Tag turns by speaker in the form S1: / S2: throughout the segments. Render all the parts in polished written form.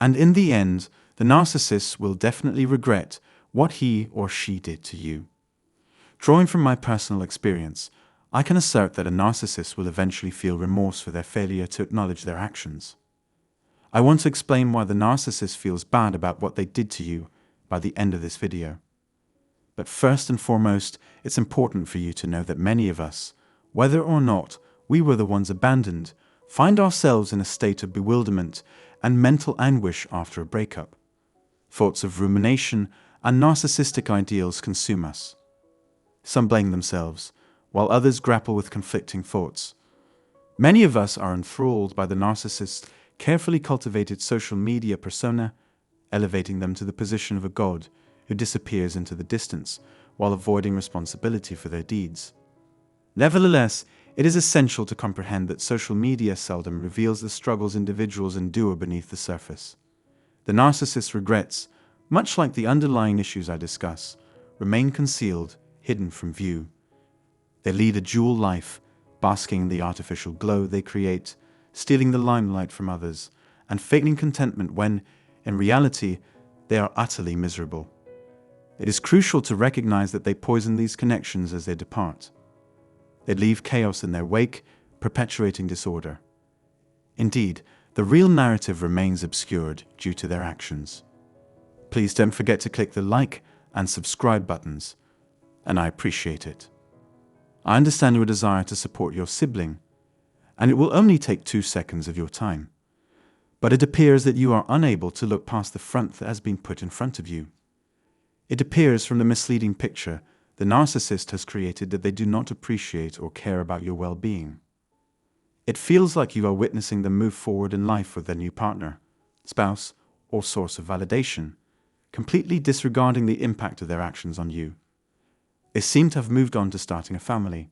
S1: And in the end, the narcissist will definitely regret what he or she did to you. Drawing from my personal experience, I can assert that a narcissist will eventually feel remorse for their failure to acknowledge their actions. I want to explain why the narcissist feels bad about what they did to you by the end of this video. But first and foremost, it's important for you to know that many of us, whether or not we were the ones abandoned, find ourselves in a state of bewilderment and mental anguish after a breakup. Thoughts of rumination and narcissistic ideals consume us. Some blame themselves, while others grapple with conflicting thoughts. Many of us are enthralled by the narcissist's carefully cultivated social media persona, elevating them to the position of a god who disappears into the distance while avoiding responsibility for their deeds. Nevertheless, it is essential to comprehend that social media seldom reveals the struggles individuals endure beneath the surface. The narcissist's regrets, much like the underlying issues I discuss, remain concealed, hidden from view. They lead a dual life, basking in the artificial glow they create, stealing the limelight from others, and feigning contentment when, in reality, they are utterly miserable. It is crucial to recognize that they poison these connections as they depart. They leave chaos in their wake, perpetuating disorder. Indeed, the real narrative remains obscured due to their actions. Please don't forget to click the like and subscribe buttons, and I appreciate it. I understand your desire to support your sibling, and it will only take 2 seconds of your time. But it appears that you are unable to look past the front that has been put in front of you. It appears from the misleading picture the narcissist has created that they do not appreciate or care about your well-being. It feels like you are witnessing them move forward in life with their new partner, spouse, or source of validation, completely disregarding the impact of their actions on you. They seem to have moved on to starting a family.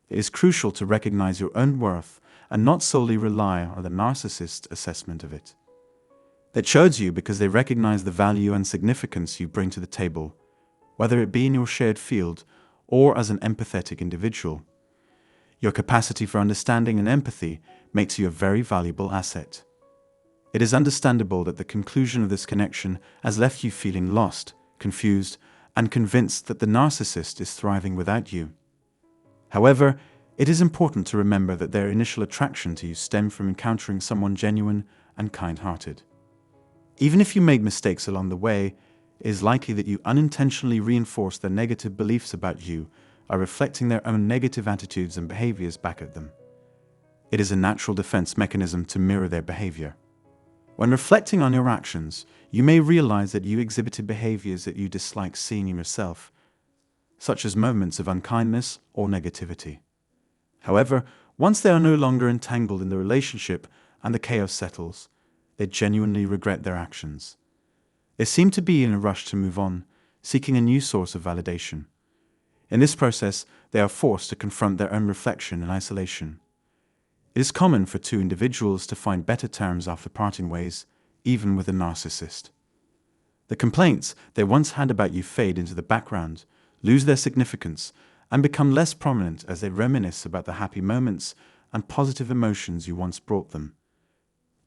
S1: It is crucial to recognize your own worth and not solely rely on the narcissist's assessment of it. They chose you because they recognize the value and significance you bring to the table, whether it be in your shared field or as an empathetic individual. Your capacity for understanding and empathy makes you a very valuable asset. It is understandable that the conclusion of this connection has left you feeling lost, confused, and convinced that the narcissist is thriving without you. However, it is important to remember that their initial attraction to you stemmed from encountering someone genuine and kind-hearted. Even if you made mistakes along the way, it is likely that you unintentionally reinforced their negative beliefs about you by reflecting their own negative attitudes and behaviors back at them. It is a natural defense mechanism to mirror their behavior. When reflecting on your actions, you may realize that you exhibited behaviors that you dislike seeing in yourself, such as moments of unkindness or negativity. However, once they are no longer entangled in the relationship and the chaos settles, they genuinely regret their actions. They seem to be in a rush to move on, seeking a new source of validation. In this process, they are forced to confront their own reflection in isolation. It is common for two individuals to find better terms after parting ways, even with a narcissist. The complaints they once had about you fade into the background, lose their significance, and become less prominent as they reminisce about the happy moments and positive emotions you once brought them.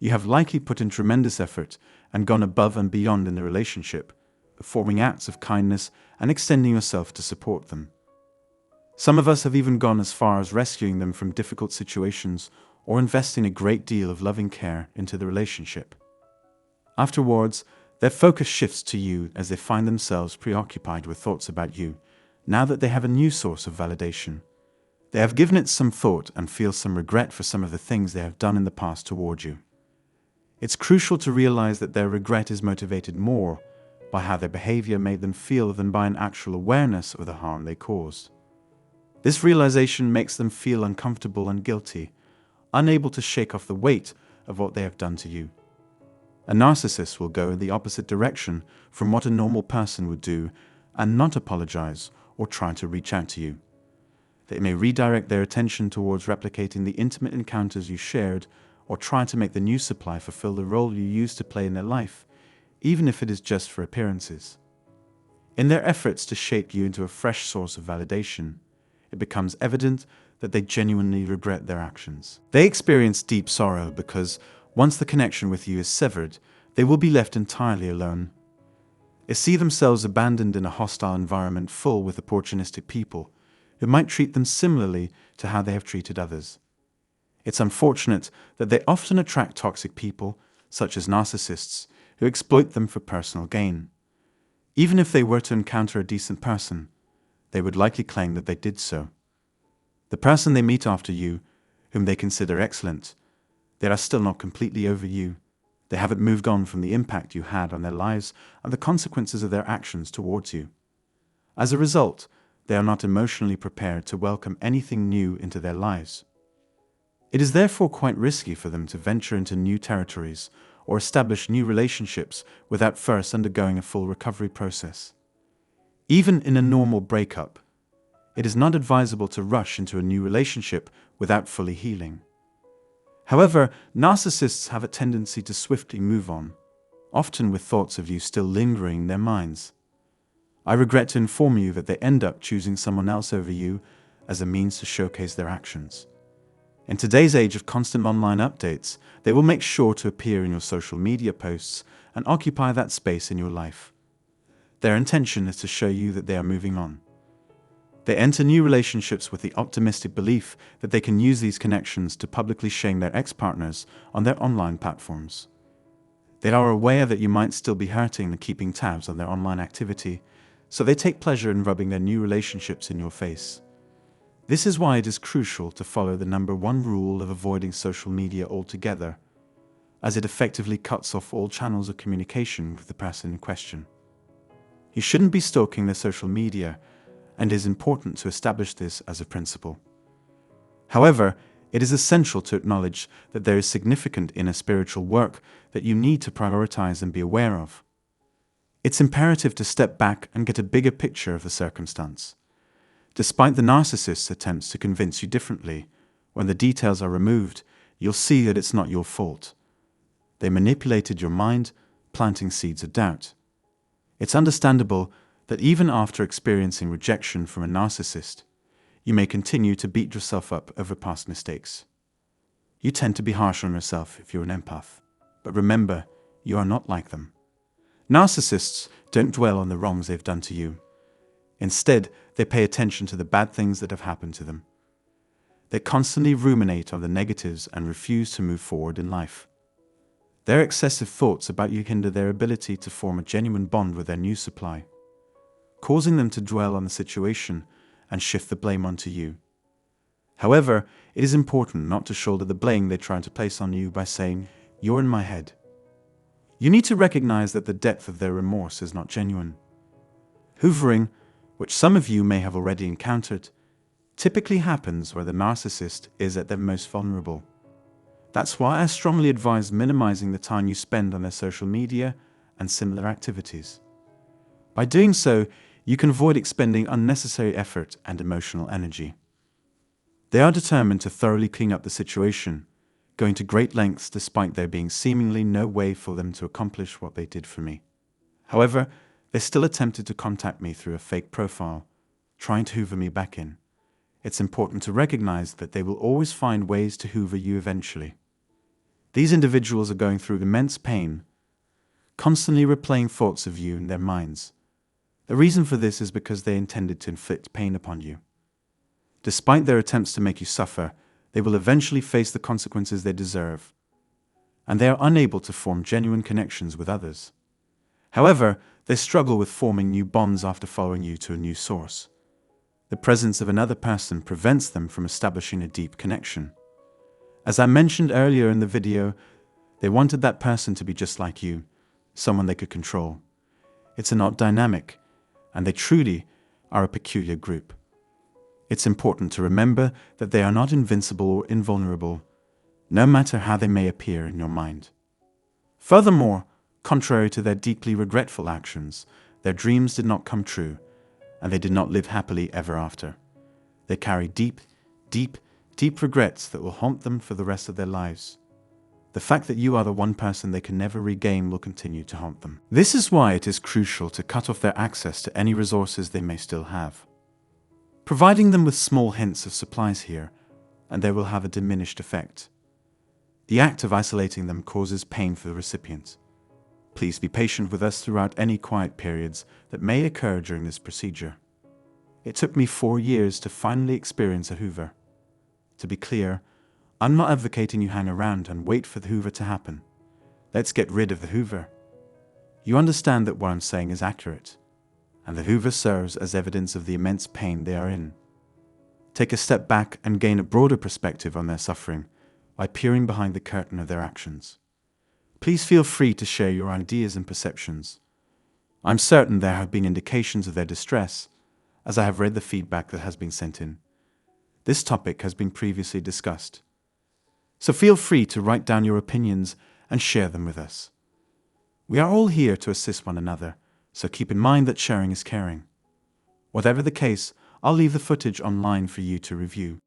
S1: You have likely put in tremendous effort and gone above and beyond in the relationship, performing acts of kindness and extending yourself to support them. Some of us have even gone as far as rescuing them from difficult situations or investing a great deal of loving care into the relationship. Afterwards, their focus shifts to you as they find themselves preoccupied with thoughts about you, now that they have a new source of validation. They have given it some thought and feel some regret for some of the things they have done in the past toward you. It's crucial to realize that their regret is motivated more by how their behavior made them feel than by an actual awareness of the harm they caused. This realization makes them feel uncomfortable and guilty, unable to shake off the weight of what they have done to you. A narcissist will go in the opposite direction from what a normal person would do and not apologize or try to reach out to you. They may redirect their attention towards replicating the intimate encounters you shared or try to make the new supply fulfill the role you used to play in their life, even if it is just for appearances. In their efforts to shape you into a fresh source of validation, it becomes evident that they genuinely regret their actions. They experience deep sorrow because once the connection with you is severed, they will be left entirely alone. They see themselves abandoned in a hostile environment full with opportunistic people who might treat them similarly to how they have treated others. It's unfortunate that they often attract toxic people, such as narcissists, who exploit them for personal gain. Even if they were to encounter a decent person, they would likely claim that they did so. The person they meet after you, whom they consider excellent, they are still not completely over you. They haven't moved on from the impact you had on their lives and the consequences of their actions towards you. As a result, they are not emotionally prepared to welcome anything new into their lives. It is therefore quite risky for them to venture into new territories or establish new relationships without first undergoing a full recovery process. Even in a normal breakup, it is not advisable to rush into a new relationship without fully healing. However, narcissists have a tendency to swiftly move on, often with thoughts of you still lingering in their minds. I regret to inform you that they end up choosing someone else over you as a means to showcase their actions. In today's age of constant online updates, they will make sure to appear in your social media posts and occupy that space in your life. Their intention is to show you that they are moving on. They enter new relationships with the optimistic belief that they can use these connections to publicly shame their ex-partners on their online platforms. They are aware that you might still be hurting and keeping tabs on their online activity, so they take pleasure in rubbing their new relationships in your face. This is why it is crucial to follow the #1 rule of avoiding social media altogether, as it effectively cuts off all channels of communication with the person in question. You shouldn't be stalking their social media, and it is important to establish this as a principle. However, it is essential to acknowledge that there is significant inner spiritual work that you need to prioritize and be aware of. It's imperative to step back and get a bigger picture of the circumstance. Despite the narcissist's attempts to convince you differently, when the details are removed, you'll see that it's not your fault. They manipulated your mind, planting seeds of doubt. It's understandable that even after experiencing rejection from a narcissist, you may continue to beat yourself up over past mistakes. You tend to be harsh on yourself if you're an empath, but remember, you are not like them. Narcissists don't dwell on the wrongs they've done to you. Instead, they pay attention to the bad things that have happened to them. They constantly ruminate on the negatives and refuse to move forward in life. Their excessive thoughts about you hinder their ability to form a genuine bond with their new supply, causing them to dwell on the situation and shift the blame onto you. However, it is important not to shoulder the blame they try to place on you by saying, "You're in my head." You need to recognize that the depth of their remorse is not genuine. Hoovering, which some of you may have already encountered, typically happens where the narcissist is at their most vulnerable. That's why I strongly advise minimizing the time you spend on their social media and similar activities. By doing so, you can avoid expending unnecessary effort and emotional energy. They are determined to thoroughly clean up the situation, going to great lengths despite there being seemingly no way for them to accomplish what they did for me. However, they still attempted to contact me through a fake profile, trying to hoover me back in. It's important to recognize that they will always find ways to hoover you eventually. These individuals are going through immense pain, constantly replaying thoughts of you in their minds. The reason for this is because they intended to inflict pain upon you. Despite their attempts to make you suffer, they will eventually face the consequences they deserve, and they are unable to form genuine connections with others. However, they struggle with forming new bonds after following you to a new source. The presence of another person prevents them from establishing a deep connection. As I mentioned earlier in the video, they wanted that person to be just like you, someone they could control. It's an odd dynamic, and they truly are a peculiar group. It's important to remember that they are not invincible or invulnerable, no matter how they may appear in your mind. Furthermore, contrary to their deeply regretful actions, their dreams did not come true, and they did not live happily ever after. They carry deep regrets that will haunt them for the rest of their lives. The fact that you are the one person they can never regain will continue to haunt them. This is why it is crucial to cut off their access to any resources they may still have. Providing them with small hints of supplies here, and they will have a diminished effect. The act of isolating them causes pain for the recipient. Please be patient with us throughout any quiet periods that may occur during this procedure. It took me 4 years to finally experience a Hoover. To be clear, I'm not advocating you hang around and wait for the Hoover to happen. Let's get rid of the Hoover. You understand that what I'm saying is accurate, and the Hoover serves as evidence of the immense pain they are in. Take a step back and gain a broader perspective on their suffering by peering behind the curtain of their actions. Please feel free to share your ideas and perceptions. I'm certain there have been indications of their distress, as I have read the feedback that has been sent in. This topic has been previously discussed. So feel free to write down your opinions and share them with us. We are all here to assist one another, so keep in mind that sharing is caring. Whatever the case, I'll leave the footage online for you to review.